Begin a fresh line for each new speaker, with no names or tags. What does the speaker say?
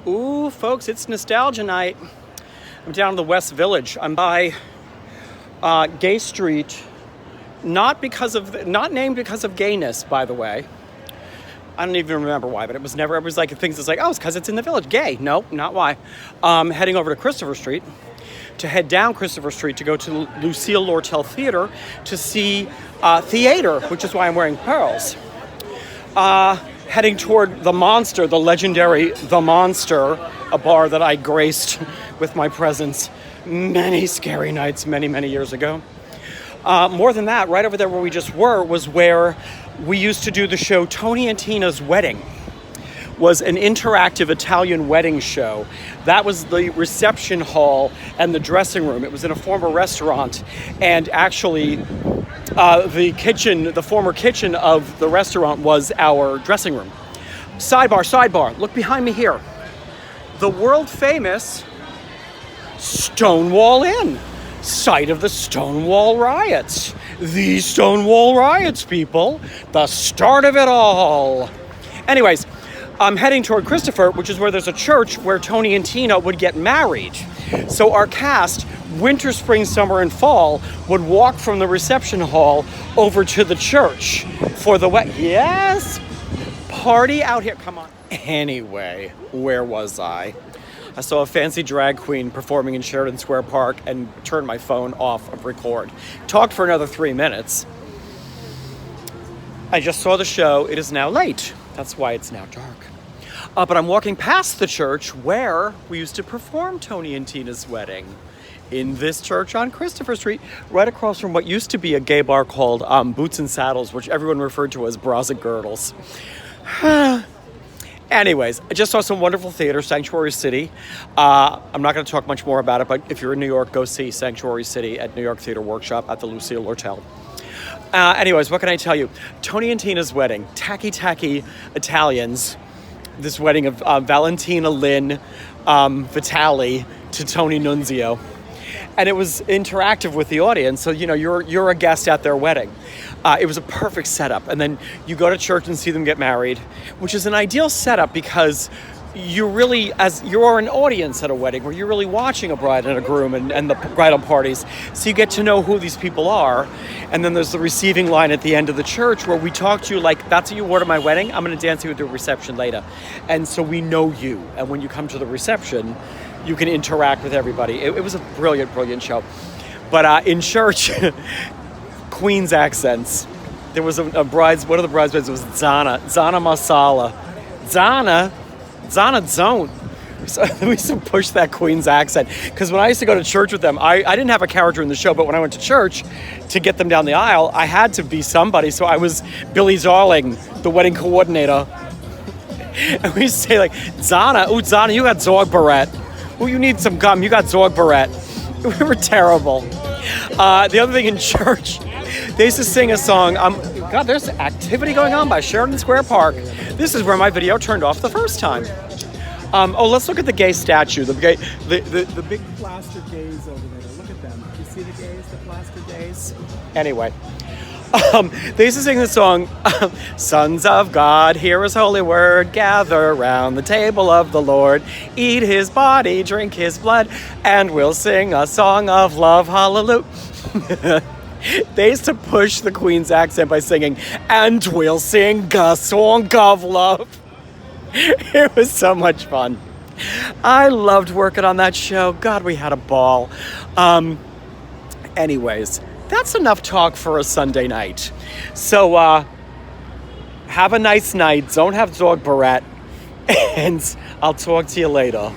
Ooh, folks, it's nostalgia night. I'm down in the West Village. I'm by Gay Street, not named because of gayness, by the way. I don't even remember why, but it was like things that's like, oh, it's because it's in the village. Gay. No, not why. Heading over to Christopher Street, to head down Christopher Street to go to Lucille Lortel Theater to see theater, which is why I'm wearing pearls. Heading toward the Monster, the legendary The Monster, a bar that I graced with my presence many scary nights many, many years ago. More than that, right over there where we just were was where we used to do the show Tony and Tina's Wedding. Was an interactive Italian wedding show. That was the reception hall and the dressing room. It was in a former restaurant, and actually the former kitchen of the restaurant was our dressing room. Sidebar, look behind me here. The world famous Stonewall Inn, site of the Stonewall riots. The Stonewall riots, people. The start of it all. Anyways, I'm heading toward Christopher, which is where there's a church where Tony and Tina would get married. So our cast, winter, spring, summer, and fall, would walk from the reception hall over to the church for the wedding. Yes! Party out here. Come on. Anyway, where was I? I saw a fancy drag queen performing in Sheridan Square Park and turned my phone off of record. Talked for another 3 minutes. I just saw the show. It is now late. That's why it's now dark. But I'm walking past the church where we used to perform Tony and Tina's Wedding. In this church on Christopher Street, right across from what used to be a gay bar called Boots and Saddles, which everyone referred to as Bras and Girdles. Anyways, I just saw some wonderful theater, Sanctuary City. I'm not going to talk much more about it, but if you're in New York, go see Sanctuary City at New York Theater Workshop at the Lucille Lortel. Anyways, what can I tell you? Tony and Tina's Wedding. Tacky Italians. This wedding of Valentina Lynn Vitali to Tony Nunzio. And it was interactive with the audience, so you're a guest at their wedding. It was a perfect setup. And then you go to church and see them get married, which is an ideal setup because you're an audience at a wedding where you're really watching a bride and a groom and the bridal parties. So you get to know who these people are. And then there's the receiving line at the end of the church where we talk to you like, that's what you wore to my wedding? I'm going to dance you at the reception later. And so we know you. And when you come to the reception, you can interact with everybody. It was a brilliant, brilliant show. But in church, Queen's accents. There was one of the bridesmaids was Zana Masala. Zana don't. So we used to push that Queen's accent. Because when I used to go to church with them, I didn't have a character in the show, but when I went to church to get them down the aisle, I had to be somebody. So I was Billy Darling, the wedding coordinator. And we used to say like, Zana, you got Zorg Barrette. Ooh, you need some gum, you got Zorg Barrette. We were terrible. The other thing in church, they used to sing a song. God, there's activity going on by Sheridan Square Park. This is where my video turned off the first time. Let's look at the gay statue. The big plaster gays over there. Look at them. You see the gays, the plaster gays? Anyway, they used to sing the song, Sons of God, hear his holy word, gather round the table of the Lord, eat his body, drink his blood, and we'll sing a song of love, hallelujah. They used to push the Queen's accent by singing, and we'll sing a song of love. It was so much fun. I loved working on that show. God, we had a ball. Anyways, that's enough talk for a Sunday night. So, have a nice night. Don't have Zorg Barrette. And I'll talk to you later.